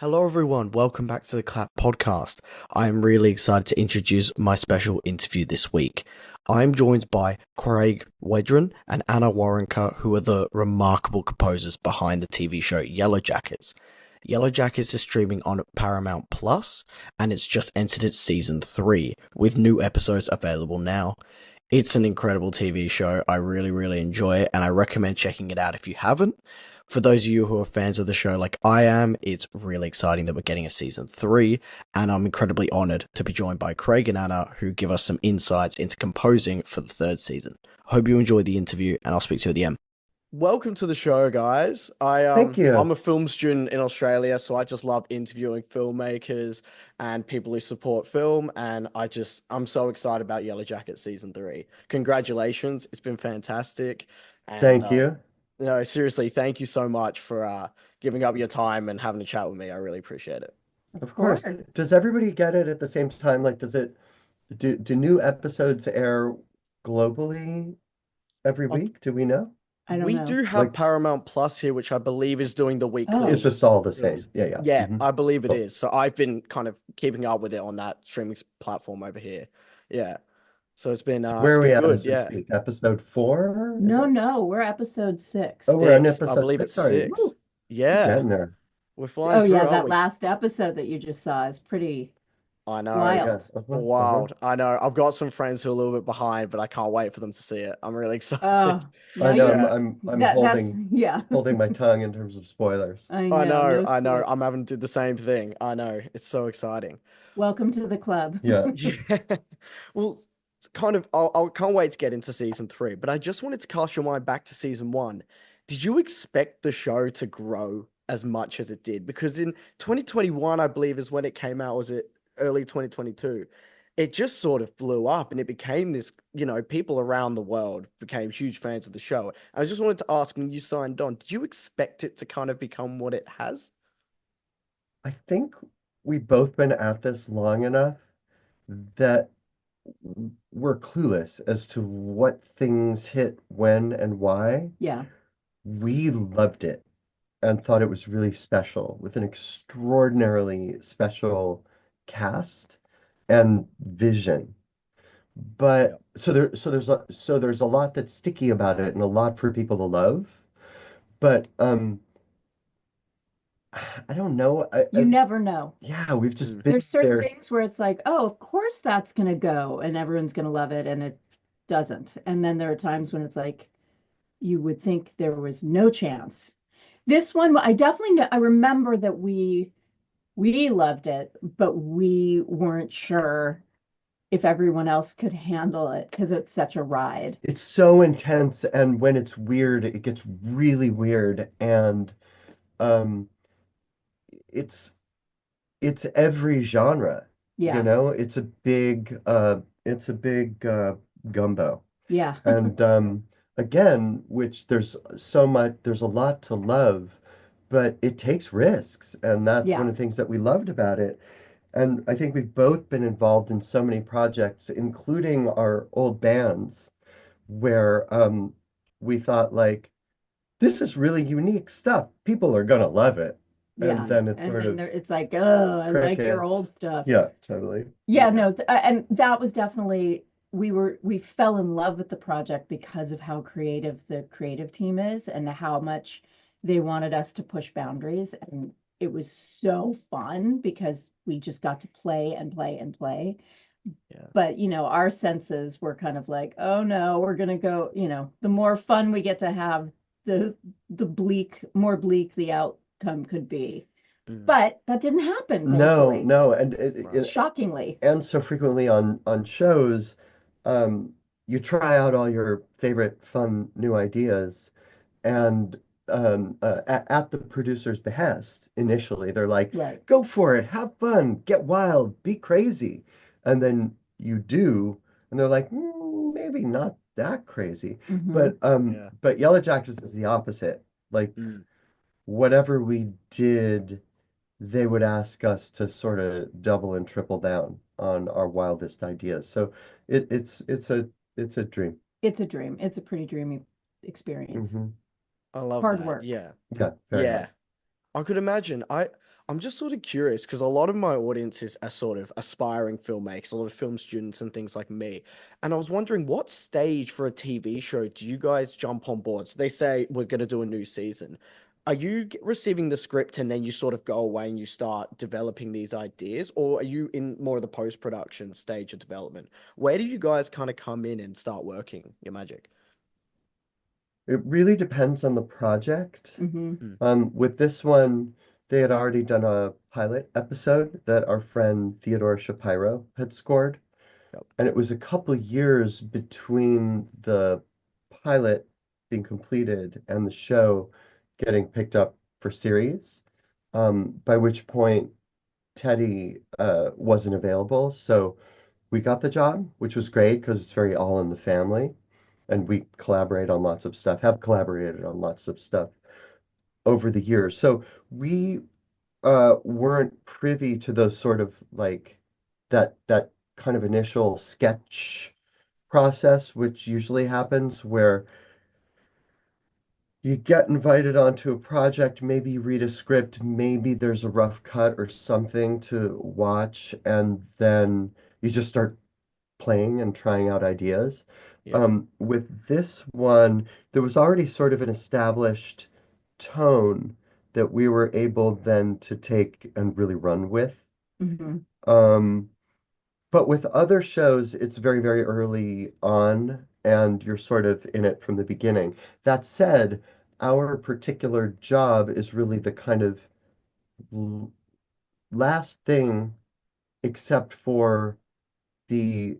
Hello, everyone. Welcome back to the Clap podcast. I am really excited to introduce my special interview this week. I'm joined by Craig Wedren and Anna Waronker, who are the remarkable composers behind the TV show Yellowjackets. Yellowjackets is streaming on Paramount Plus, and it's just entered its season 3, with new episodes available now. It's an incredible TV show. I really, really enjoy it, and I recommend checking it out if you haven't. For those of you who are fans of the show like I am, it's really exciting that we're getting a season 3, and I'm incredibly honored to be joined by Craig and Anna, who give us some insights into composing for the third season. Hope you enjoyed the interview, and I'll speak to you at the end. Welcome to the show, guys. Thank I'm you. a film student in Australia, so I just love interviewing filmmakers and people who support film, and I'm so excited about Yellow Jacket season 3. Congratulations, it's been fantastic. And Thank you. no, seriously, thank you so much for giving up your time and having a chat with me. I really appreciate it. Of Of course. course. Does everybody get it at the same time? Like, do new episodes air globally every Uh, week? Do we know? I don't we know. do have Like, Paramount Plus here, which I believe is doing the it's Oh, weekly just all the same. release. Yeah, yeah. Yeah, I believe it Cool. is. So I've been kind of keeping up with it on that streaming platform over here. Yeah. So So it's where are we been at good. as we Yeah. speak? Episode 4? Is no, it? no, we're episode Oh, six. we're on I episode believe it's 6 already. six. Woo, we're Yeah. getting there. We're flying Oh, through yeah, it, aren't that we? last episode that you just saw is pretty I Yeah, know. yeah. wild. Uh-huh, uh-huh. Wild. I know. I've got some friends who are a little bit behind, but I can't wait for them to see it. I'm really excited. Oh, I now know you're I'm Yeah. I'm I'm that's holding yeah. holding my tongue in terms of spoilers. I know, no I know. spoil. I'm having to do the same thing. I know. It's so exciting. Welcome to the club. Yeah. Yeah. Well, it's kind of, I can't wait to get into season 3, but I just wanted to cast your mind back to season 1. Did you expect the show to grow as much as it did? Because in 2021, I believe, is when it came out, was it early 2022? It just sort of blew up and it became this, people around the world became huge fans of the show. I just wanted to ask, when you signed on, did you expect it to kind of become what it has? I think we've both been at this long enough that we're clueless as to what things hit when and why. Yeah, We loved it and thought it was really special with an extraordinarily special cast and vision. Yeah. But so there's a lot that's sticky about it and a lot for people to love. But I don't know. you never know. Yeah, we've just Mm. been There's certain there. things where it's like, oh, of course that's gonna go and everyone's gonna love it, and it doesn't. And then there are times when it's like you would think there was no chance. This one, I definitely know, I remember that we loved it, but we weren't sure if everyone else could handle it because it's such a ride. It's so intense, and when it's weird, it gets really weird, and um, it's it's every genre, Yeah, it's a big gumbo. yeah, And again, which there's a lot to love, but it takes risks, and that's yeah, one of the things that we loved about it. And I think we've both been involved in so many projects, including our old bands, where we thought like, this is really unique stuff. People are gonna love it. And yeah. Mm. then it's And sort then of there, it's like, oh, I like your crickets. old stuff. Yeah, totally. Yeah, Yeah. no, and that was definitely we fell in love with the project because of how creative the creative team is and how much they wanted us to push boundaries. And it was so fun because we just got to play and play and play. Yeah. But, our senses were kind of like, oh no, we're gonna go, the more fun we get to have, more bleak the outcome could be. Mm. But that didn't happen, No, thankfully, no, Right. shockingly. and so frequently on shows, um, you try out all your favorite fun new ideas, and at the producer's behest, initially, they're like, Right. "Go for it, have fun, get wild, be crazy," and then you do, and they're like, "Maybe not that crazy," Hmm. but Yellow Jackets is the opposite. Like Mm. whatever we did, they would ask us to sort of double and triple down on our wildest ideas. So it's a dream. It's a dream. It's a pretty dreamy experience. Hmm. I love Hard that. work. Yeah. Yeah, very hard. Yeah. I could imagine. I I'm just sort of curious because a lot of my audiences are sort of aspiring filmmakers, a lot of film students and things like me. And I was wondering, what stage for a TV show do you guys jump on board? So they say we're going to do a new season. Are you receiving the script and then you sort of go away and you start developing these ideas, or are you in more of the post-production stage of development? Where do you guys kind of come in and start working your magic? It really depends on the project. Hmm. Mm, With this one, they had already done a pilot episode that our friend Theodore Shapiro had scored. yep, And it was a couple years between the pilot being completed and the show getting picked up for series, by which point Teddy wasn't available. So we got the job, which was great because it's very all in the family. And we collaborate on lots of stuff, have collaborated on lots of stuff over the years. So we weren't privy to those sort of like that kind of initial sketch process, which usually happens where you get invited onto a project, maybe you read a script, maybe there's a rough cut or something to watch, and then you just start playing and trying out ideas. yep, With this one, there was already sort of an established tone that we were able then to take and really run with. Hmm. Um, but with other shows, it's very, very early on, and you're sort of in it from the beginning. That said, our particular job is really the kind of l- last thing, except for the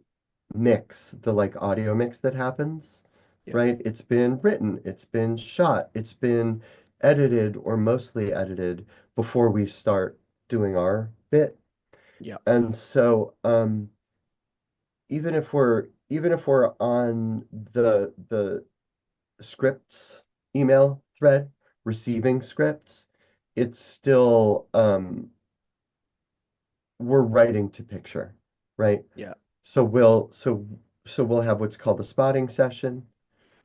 mix, the like audio mix that happens, yep, right? It's been written, it's been shot, it's been edited or mostly edited before we start doing our bit. yep, And so, even if we're on the scripts email thread receiving scripts, it's still we're writing to picture, right? yep, So we'll have what's called a spotting session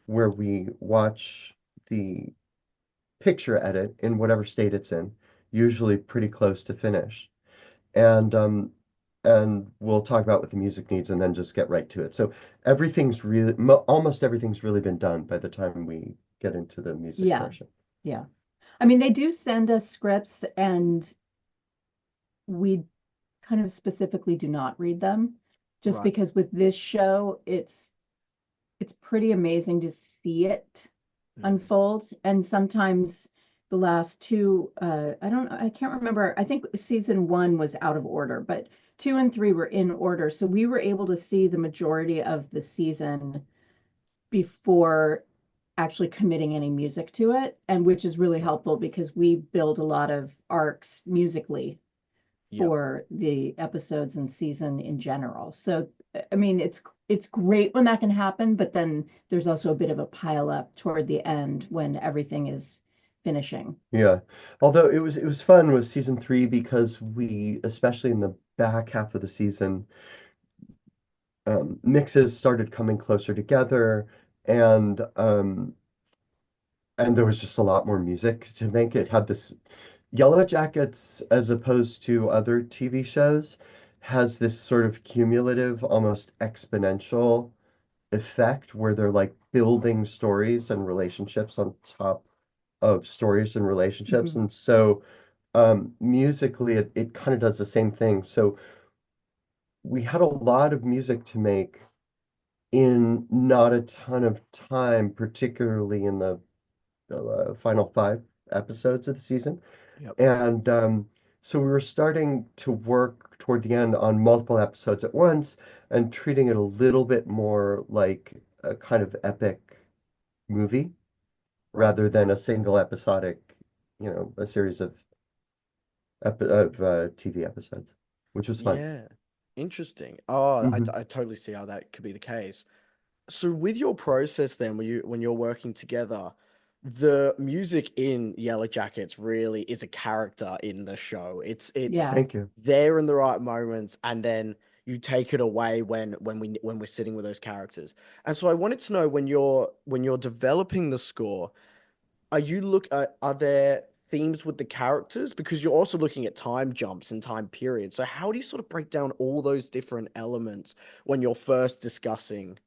where we watch the picture edit in whatever state it's in, usually pretty close to finish. And we'll talk about what the music needs and then just get right to it. So almost everything's really been done by the time we get into the music Yeah, portion. yeah. I mean, they do send us scripts, and we kind of specifically do not read them, just right, because with this show, it's pretty amazing to see it mm, unfold. And sometimes the last two, I can't remember. I think season one was out of order, but two and three were in order. So we were able to see the majority of the season before actually committing any music to it, and which is really right, helpful because we build a lot of arcs musically yep. for the episodes and season in general. So I mean, it's great when that can happen, but then there's also a bit of a pile up toward the end when everything is finishing. Yeah. Although it was fun with season three because we, especially in the back half of the season, mixes started coming closer together, and there was just a lot more music to make. It had this Yellowjackets, as opposed to other TV shows, has this sort of cumulative, almost exponential effect where they're like building stories and relationships on top of stories and relationships. Mhm. And so musically, it kind of does the same thing. So we had a lot of music to make in not a ton of time, particularly in the final five episodes of the season. Yep. And so we were starting to work toward the end on multiple episodes at once and treating it a little bit more like a kind of epic movie Right. rather than a single episodic, a series of TV episodes, which was fun. Yeah. Interesting. Oh, I, Hmm. I totally see how that could be the case. So with your process then, when you're working together, the music in Yellow Jackets really is a character in the show. It's Yeah. Thank you. there in the right moments, and then you take it away when we're sitting with those characters. And so I wanted to know when you're developing the score, are there themes with the characters? Because you're also looking at time jumps and time periods. So how do you sort of break down all those different elements when you're first discussing,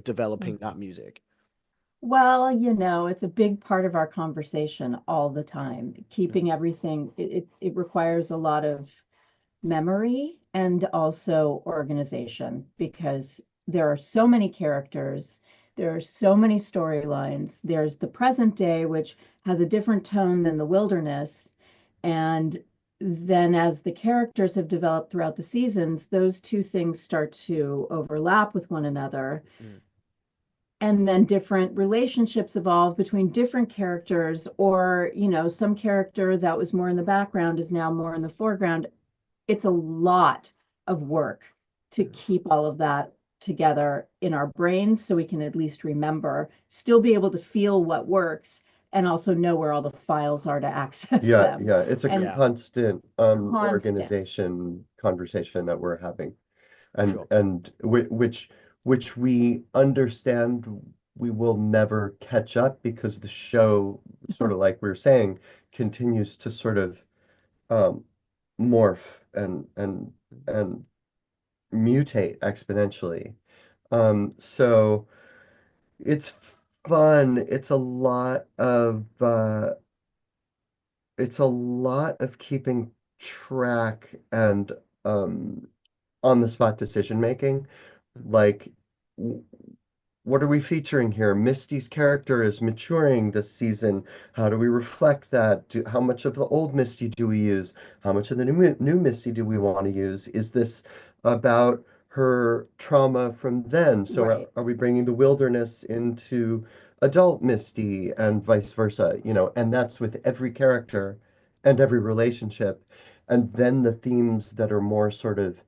developing that music? Well, it's a big part of our conversation all the time. Mm, Keeping everything, it requires a lot of memory and also organization because there are so many characters, there are so many storylines. There's the present day, which has a different tone than the wilderness. And then as the characters have developed throughout the seasons, those two things start to overlap with one another. mm, And then different relationships evolve between different characters, or, some character that was more in the background is now more in the foreground. It's a lot of work to mm. keep all of that together in our brains so we can at least remember, still be able to feel what works, and also know where all the files are to access Yeah, them. yeah, it's a And Yeah, constant constant. organization conversation that we're having, and sure. which we understand we will never catch up because the show, sort of like we were saying, continues to sort of um, morph and mutate exponentially. So it's fun. It's a lot of keeping track and um, on the spot decision making. Mm, Like, what are we featuring here? Misty's character is maturing this season. How do we reflect that? How much of the old Misty do we use? How much of the new Misty do we want to use? Is this about her trauma from then? So Right. are we bringing the wilderness into adult Misty and vice versa? And that's with every character and every relationship. And then the themes that are more sort of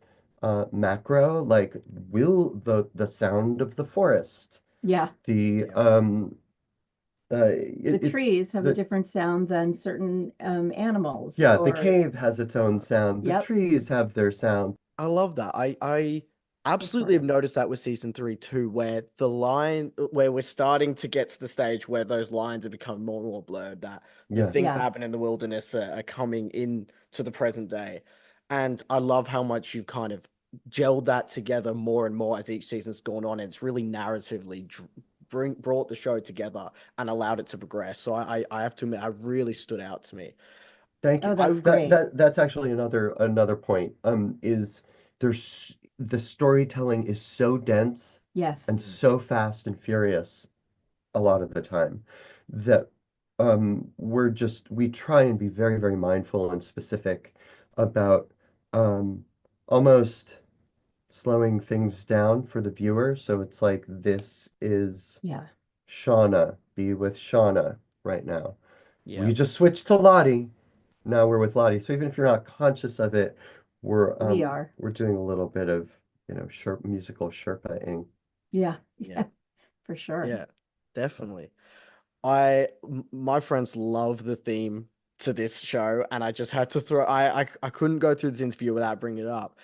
macro, like will the sound of the forest, Yeah. the yeah, The it's trees have a the different sound than certain animals, yeah, the or, cave has its own sound, the yep, trees have their sound. I love that. I big absolutely part have of it. noticed that with season three too, where we're starting to get to the stage where those lines are becoming more and more blurred, that the Yeah, things that Yeah. happen in the wilderness are coming in to the present day. And I love how much you've kind of gelled that together more and more as each season's gone on. It's really narratively brought the show together and allowed it to progress. So I have to admit, I really stood out to me. thank you. Oh, I that's That great. that that's actually another point. Is there's the storytelling is so dense Yes. and Mm, so fast and furious a lot of the time that we try and be very, very mindful and specific about um, almost slowing things down for the viewer. So it's like, this is Yeah. Shauna, be with Shauna right now. yeah, We just switched to Lottie. Now we're with Lottie. So even if you're not conscious of it, we're We um are. we're doing a little bit of, musical Sherpa-ing. Yeah. yeah, Yeah, for sure. yeah, definitely. My friends love the theme to this show, and I just had to I couldn't go through this interview without bringing it up.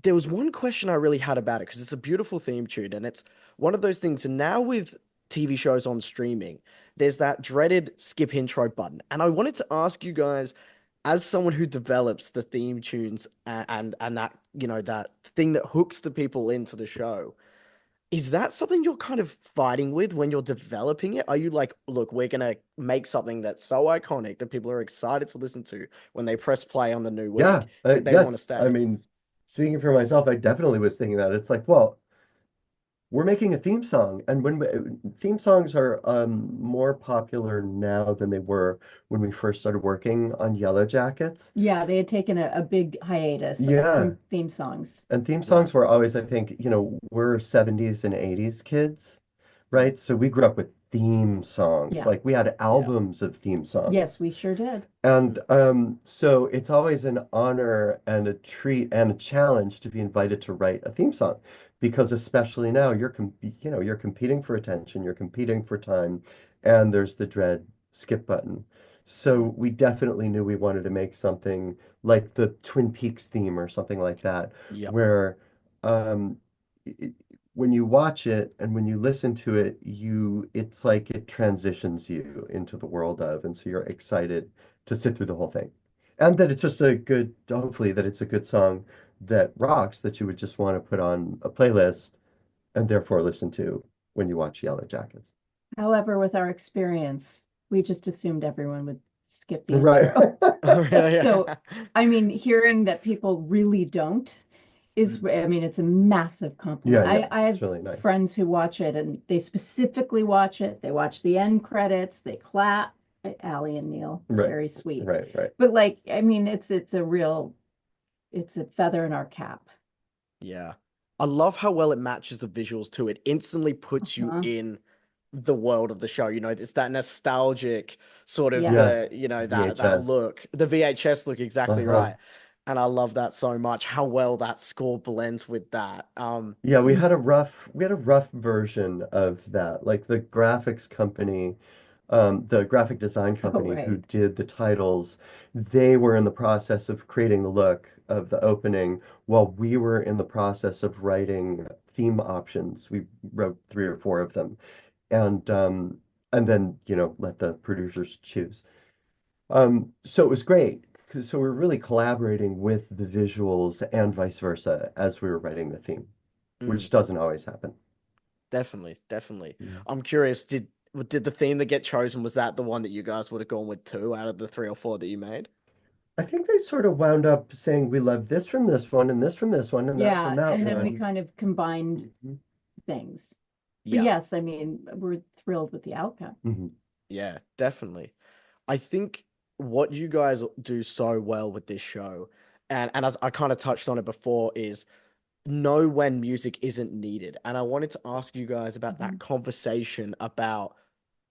There was one question I really had about it because it's a beautiful theme tune, and it's one of those things. And now with TV shows on streaming, there's that dreaded skip intro button, and I wanted to ask you guys, as someone who develops the theme tunes and that that thing that hooks the people into the show. Is that something you're kind of fighting with when you're developing it? Are you like, look, we're gonna make something that's so iconic that people are excited to listen to when they press play on the new Yeah, week that they want to yes. I stay? mean, speaking for myself, I definitely was thinking that. It's like, well, we're making a theme song, and theme songs are more popular now than they were when we first started working on Yellowjackets. Yeah, they had taken a big hiatus Yeah, from theme songs. and theme Right. songs were always, I think, we're 70s and 80s kids, Mm. right? So we grew up with theme songs. Yeah. Like we had Yeah. albums of theme Yes, songs. we sure did. And Mm. so it's always an honor and a treat and a challenge to be invited to write a theme song, because especially now you're competing for attention, you're competing for time, and there's the dread skip button. So Mm. we definitely knew we wanted to make something like the Twin Peaks theme or something like that, Yep. where um, it, when you watch it and when you listen to it, it's like it transitions you into the world of, and so you're excited to sit through the whole thing. And that it's just hopefully that it's a good song that rocks that you would just want to put on a playlist and therefore listen to when you watch Yellowjackets. However, with our experience, we just assumed everyone would skip the Right. intro. Oh, really? So, Yeah. I mean, hearing that people really don't is, Mm. I mean, it's a massive Yeah, compliment. yeah, I it's have really nice. friends who watch it and they specifically watch it. They watch the end credits, they clap. Allie and Neil, it's Right, very sweet. right, right. But like, I mean, it's a real, it's a feather in our cap. Yeah. I love how well it matches the visuals too. It instantly puts you Uh-huh. in the world of the show. It's that nostalgic sort of Yeah. Yeah, that VHS. look. The VHS look, exactly Uh-huh. right. And I love that so much, how well that score blends with that. Yeah, Mm. we had a rough version of that. Like the graphics company, the graphic design Oh, company who right. did the titles, they were in the process of creating the look of the opening while we were in the process of writing theme options. We wrote three or four of them and then, let the producers choose. So it was great. So we're really collaborating with the visuals and vice versa as we were writing the theme, mm, which doesn't always happen. definitely, definitely. Mm. I'm curious, did the theme that get chosen, was that the one that you guys would have gone with too out of the three or four that you made? I think they sort of wound up saying we love this from this one and this from this one and that from Yeah. that And then we one. kind of combined Mhm. things. But Yeah. yes, I mean, we're thrilled with the outcome. Mhm. Yeah, definitely. I think what you guys do so well with this show, and as I kind of touched on it before, is know when music isn't needed. And I wanted to ask you guys about that Mhm. conversation about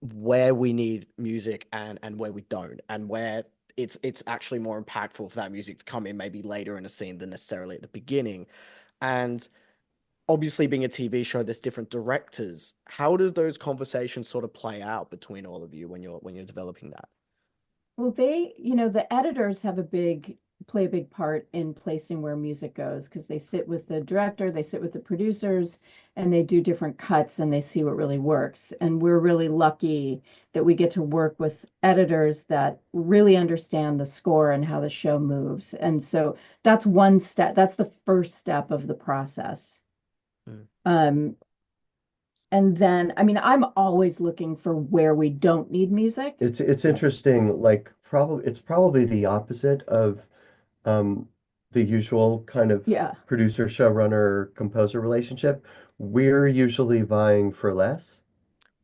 where we need music and where we don't, and where it's actually more impactful for that music to come in maybe later in a scene than necessarily at the beginning. And obviously being a TV show, there's different directors. How does those conversations sort of play out between all of you when you're developing that? Well, the editors have play a big part in placing where music goes because they sit with the director, they sit with the producers, and they do different cuts and they see what really works. And we're really lucky that we get to work with editors that really understand the score and how the show moves. And so that's one step, that's the first step of the process. Mm. Um, and then, I mean, I'm always looking for where we don't need music. It's interesting, like it's probably the opposite of um, the usual kind of Yeah. producer, showrunner, composer relationship. We're usually vying for less,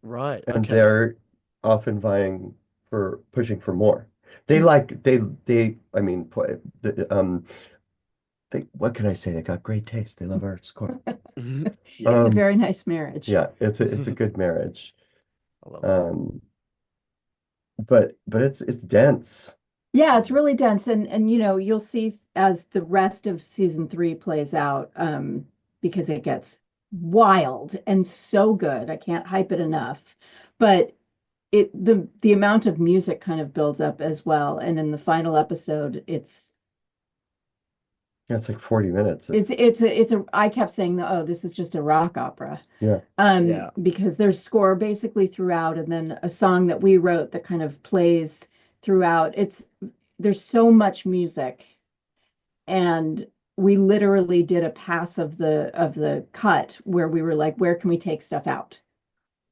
Right. and Okay. they're often vying for pushing for more. They Mm. like I mean, what can I say? They got great taste. They love our score. It's a Yeah. Um, very nice marriage. yeah, it's a good marriage. I love that. Um, but it's dense. Yeah, it's really dense and you'll see as the rest of season 3 plays out because it gets wild and so good. I can't hype it enough. But the amount of music kind of builds up as well and in the final episode Yeah, it's like 40 minutes of it's a I kept saying oh this is just a rock opera. yeah. Yeah. Because there's score basically throughout, and then a song that we wrote that kind of plays throughout. There's so much music, and we literally did a pass of the cut where we were like, where can we take stuff out?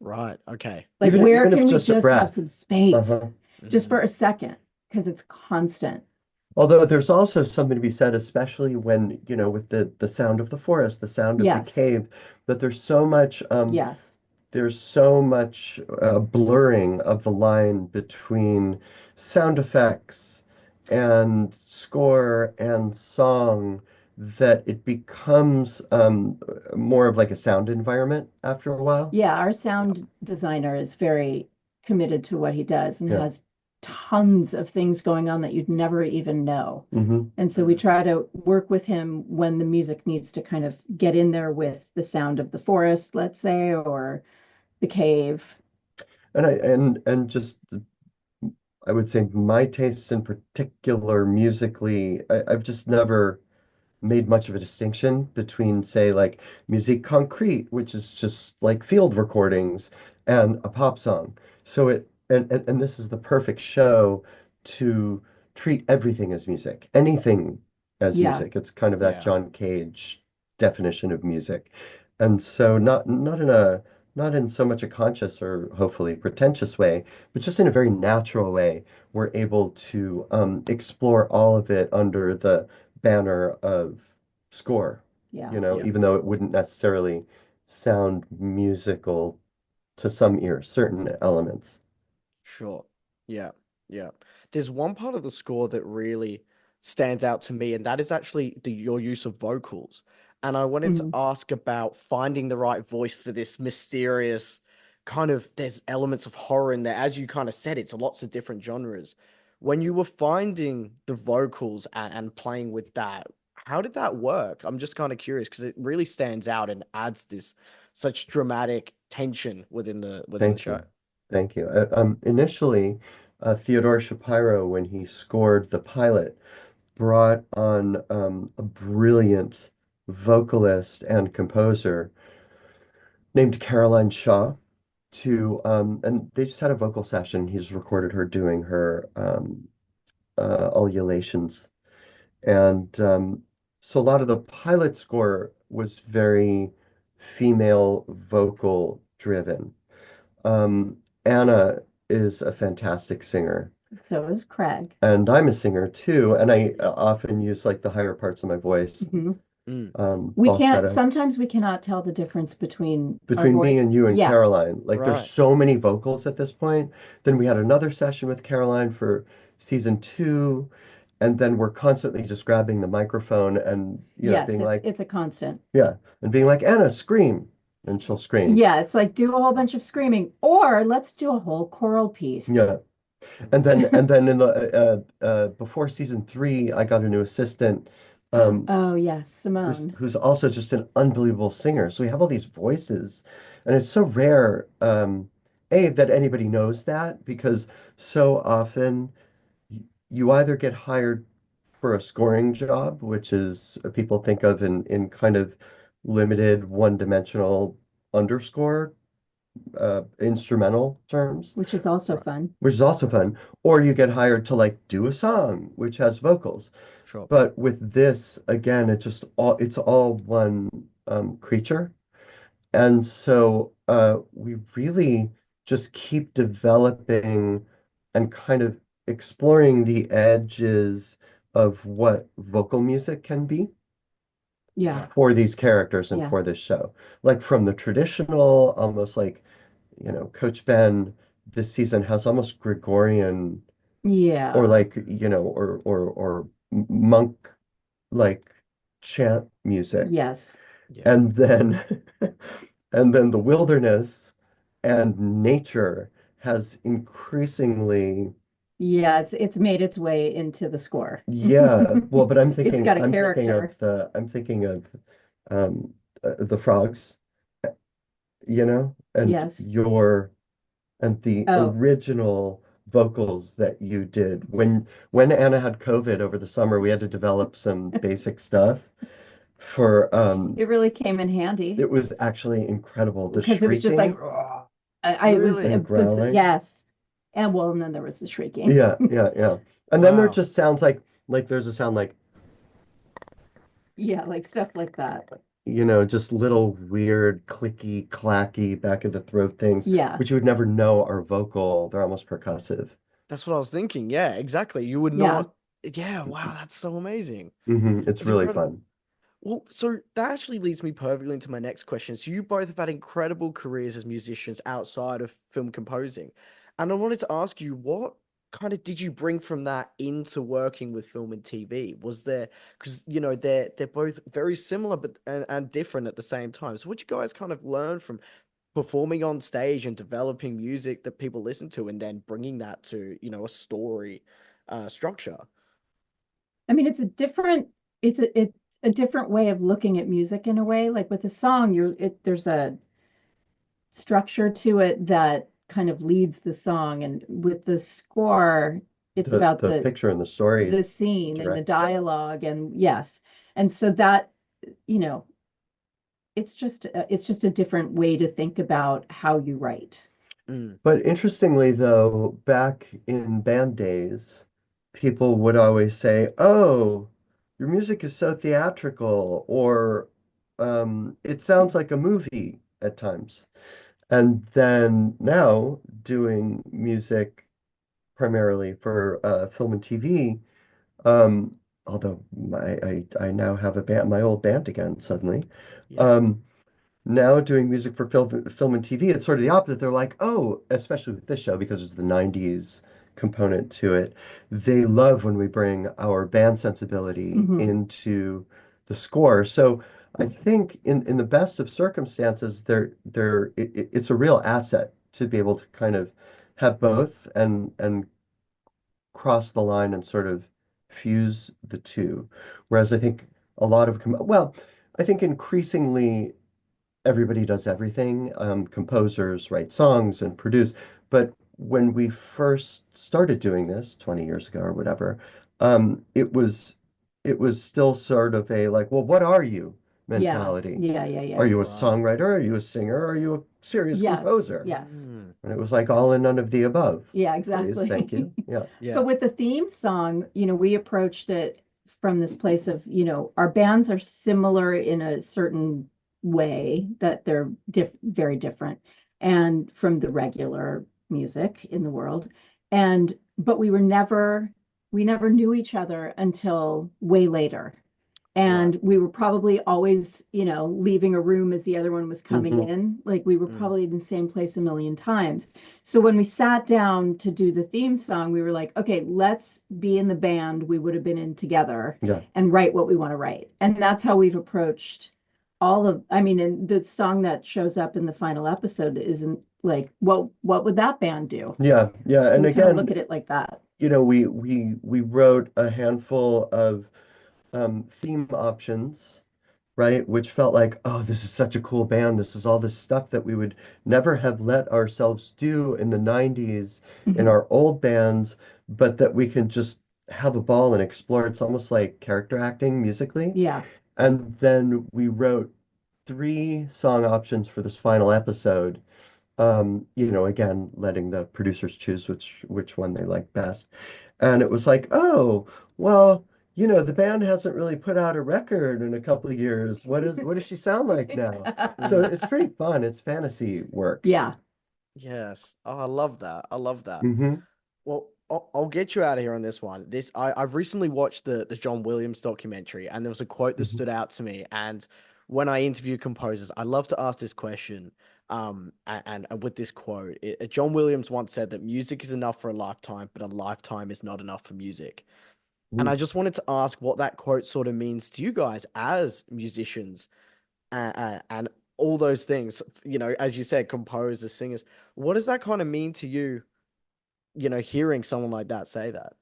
Right. Okay. Like, Even where even if can it's we just a just have breath. some space, Uh-huh. just Mhm. for a second, because it's constant. Although there's also something to be said, especially when, with the sound of the forest, the sound of the Yes, cave, that yes, there's so much blurring of the line between sound effects and score and song that it becomes more of like a sound environment after a while. yeah. Our Yeah. sound designer is very committed to what he does and Yeah. has tons of things going on that you'd never even know. Hmm. And so we Mhm. try to work with him when the music needs to kind of get in there with the sound of the forest, let's say, or the cave. And just I would say my tastes in particular musically, I've just never made much of a distinction between, say, like musique concrete, which is just like field recordings, and a pop song. So and this is the perfect show to treat everything as music, anything as Yeah. music. It's kind of that Yeah. John Cage definition of music. And so not in so much a conscious or hopefully pretentious way, but just in a very natural way, we're able to explore all of it under the banner of score, Yeah. Yeah. even though it wouldn't necessarily sound musical to some ears, certain elements. Sure. Yeah. Yeah. There's one part of the score that really stands out to me, and that is actually your use of vocals. And I wanted to Mhm. ask about finding the right voice for this mysterious kind of, there's elements of horror in there. As you kind of said, it's lots of different genres. When you were finding the vocals and playing with that, how did that work? I'm just kind of curious because it really stands out and adds this such dramatic tension within the Thank show. you. Thank you. Initially, Theodore Shapiro, when he scored the pilot, brought on a brilliant vocalist and composer named Caroline Shaw and they just had a vocal session. He's recorded her doing her ululations. And so a lot of the pilot score was very female vocal driven. Anna is a fantastic singer, So is Craig. and I'm a singer too, and I often use like the higher parts of my voice, Mhm. Mm. We can't, falsetto. sometimes we cannot tell the difference between our Between me voice. and you and Yeah. Caroline, like there's Right. so many vocals at this point. Then we had another session with Caroline for season two, and then we're constantly just grabbing the microphone and Yes, being like, it's a constant. yeah, and being like, Anna, scream, and she'll scream. Yeah, it's like do a whole bunch of screaming, or let's do a whole choral piece. Yeah. And then in the before season three, I got a new assistant, um, Oh, yes, who's Simone. who's also just an unbelievable singer. So we have all these voices, and it's so rare, that anybody knows that because so often you either get hired for a scoring job, which is people think of in kind of limited one-dimensional underscore instrumental terms, Which is also Right. fun. which is also fun, or you get hired to like do a song which has vocals. Sure. But with this, again, it's all one creature. And so we really just keep developing and kind of exploring the edges of what vocal music can be Yeah, for these characters and yeah, for this show. Like from the traditional, almost like, Coach Ben this season has almost Gregorian or yeah, like, or monk like chant music. yes. Yeah. And then and then the wilderness and nature has increasingly, Yeah, it's made its way into the score. yeah, well, but It's got a of character. the frogs, and Yes. the Oh, original vocals that you did when Anna had COVID over the summer. We had to develop some basic stuff for it really came in handy it was actually incredible. The because it was just like, shrieking "Raw." Really? and it was, growling. yes. And well, and then there was the shrieking. Yeah, yeah, yeah. And then there Wow. just sounds like there's a sound like, Yeah, like stuff like that. just little weird clicky clacky back of the throat things, Yeah, which you would never know are vocal. They're almost percussive. That's what I was thinking. Yeah, exactly. You would yeah. not. Yeah, wow, that's so amazing. It's That's really incredible. fun. Well, so that actually leads me perfectly into my next question. So you both have had incredible careers as musicians outside of film composing. And I wanted to ask you, what kind of did you bring from that into working with film and TV? Was there, because they're both very similar but and different at the same time. So what you guys kind of learn from performing on stage and developing music that people listen to and then bringing that to, a story structure? I mean, it's a different way of looking at music in a way. Like with a song, there's a structure to it that kind of leads the song, and with the score, it's The about the picture and the story the scene and the directs. dialogue, and yes. And so that, you know, it's just a different way to think about how you write. Mm. But interestingly, though, back in band days, people would always say, "Oh, your music is so theatrical," or "It sounds like a movie at times." And then now, doing music primarily for film and TV, although I now have a band, my old band again suddenly. Yeah. Um, Now doing music for film and TV, it's sort of the opposite. They're like, oh, especially with this show because there's the 90s component to it. They love when we bring our band sensibility Hmm. into the score. So I think in the best of circumstances, it's a real asset to be able to kind of have both and cross the line and sort of fuse the two. Whereas I think a lot of, well, I think increasingly everybody does everything. Composers write songs and produce. But when we first started doing this 20 years ago or whatever, it was still sort of a like, well, what are you Yeah, mentality? yeah, yeah, Are yeah. you a Right. songwriter? Are you a singer? Are you a serious Yes, composer? yes. Mm. And it was like all and none of the above. Yeah, Please, thank you. exactly. Yeah. But Yeah. with the theme song, we approached it from this place of, our bands are similar in a certain way that they're very different and from the regular music in the world. But we never knew each other until way later. Right. And we were probably always, leaving a room as the other one was coming Hmm. in. Like we were Mm. probably in the same place a million times. So when we sat down to do the theme song, we were like, okay, let's be in the band we would have been in together Yeah. and write what we want to write. And that's how we've approached I mean, and the song that shows up in the final episode isn't like, what would that band do? Yeah. Yeah. So And we kind of again, look at it like that. we wrote a handful of theme options, right? Which felt like, oh, this is such a cool band. This is all this stuff that we would never have let ourselves do in the 90s in Mhm. our old bands, but that we can just have a ball and explore. It's almost like character acting musically. Yeah. And then we wrote three song options for this final episode. Again, letting the producers choose which one they like best. And it was like, oh, well, the band hasn't really put out a record in a couple of years. What does she sound like now? So Mm. it's pretty fun. It's fantasy work. Yeah. Yes. Oh, I love that. I love that. Hmm. Well, I'll get you out of here on this one. I've recently watched the John Williams documentary, and there was a quote that Hmm. stood out to me. And when I interview composers, I love to ask this question. And with this quote, John Williams once said that music is enough for a lifetime, but a lifetime is not enough for music. And I just wanted to ask what that quote sort of means to you guys as musicians, and all those things. As you said, composers, singers. What does that kind of mean to you? Hearing someone like that say that.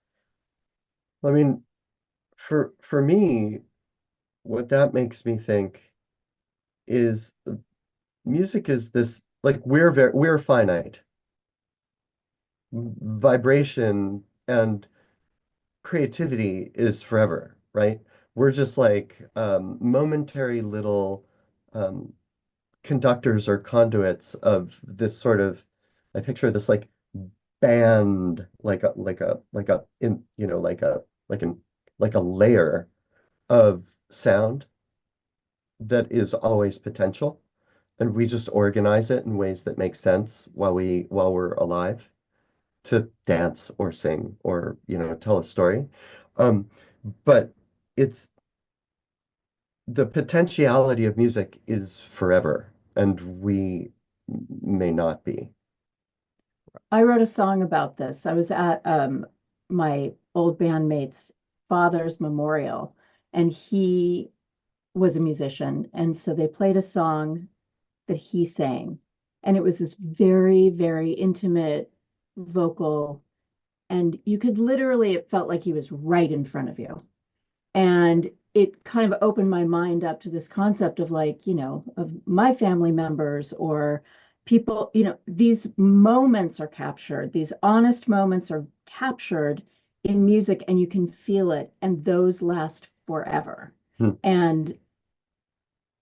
I mean, for me, what that makes me think is music is this like we're finite. Vibration and creativity is forever, right? We're just like momentary little um, conductors or conduits of this sort of, I picture this like band, like a in like an like a layer of sound that is always potential, and we just organize it in ways that make sense while we're alive to dance or sing or tell a story. Um, but it's the potentiality of music is forever, and we may not be. I wrote a song about this. I was at my old bandmate's father's memorial, and he was a musician. And so they played a song that he sang. And it was this very, very intimate vocal. And you could literally, it felt like he was right in front of you. And it kind of opened my mind up to this concept of like, of my family members or people, these moments are captured, these honest moments are captured in music and you can feel it, and those last forever. Hmm. And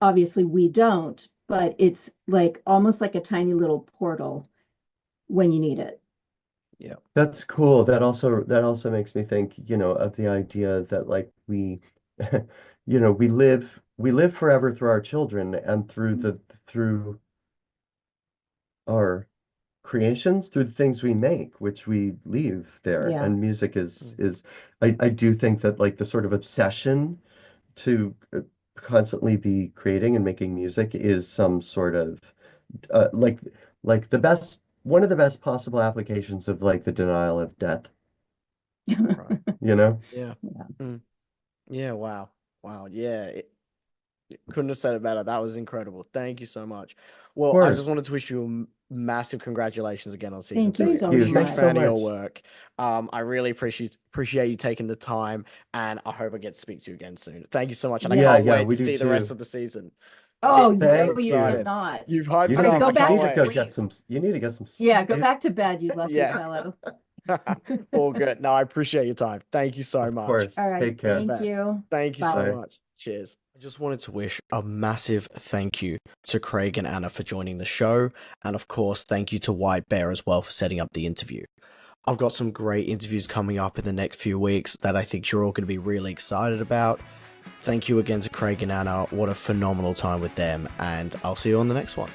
obviously we don't, but it's like almost like a tiny little portal when you need it. Yeah. That's cool. That also makes me think, of the idea that like we we live forever through our children and through our creations, through the things we make, which we leave there. Yeah. And music is I do think that like the sort of obsession to constantly be creating and making music is some sort of like the best one of the best possible applications of like the denial of death, Right. you know? Yeah. Yeah. Mm. Yeah. Wow. Wow. Yeah. Couldn't have said it better. That was incredible. Thank you so much. Of Well, I just course. wanted to wish you massive congratulations again on season Thank you three. Thank so I'm a you. huge Thanks much. so fan of your much. work. I really appreciate you taking the time, and I hope I get to speak to you again soon. Thank you so much, and I Yeah, can't Yes. yeah, wait we to do see the rest too. of the season. Oh, Very no, Thank you you. excited. cannot. You've hyped You it Okay, need up. go I to you back. can't need to go wait. get some you need to get some Yeah, go sleep. back to bed, you lucky Yeah. fellow. All good. No, I appreciate your time. Thank you so Of much. course. All right, Take You're the care. thank best. you. Thank you so Bye. Bye. much. Cheers. I just wanted to wish a massive thank you to Craig and Anna for joining the show. And of course, thank you to White Bear as well for setting up the interview. I've got some great interviews coming up in the next few weeks that I think you're all going to be really excited about. Thank you again to Craig and Anna. What a phenomenal time with them. And I'll see you on the next one.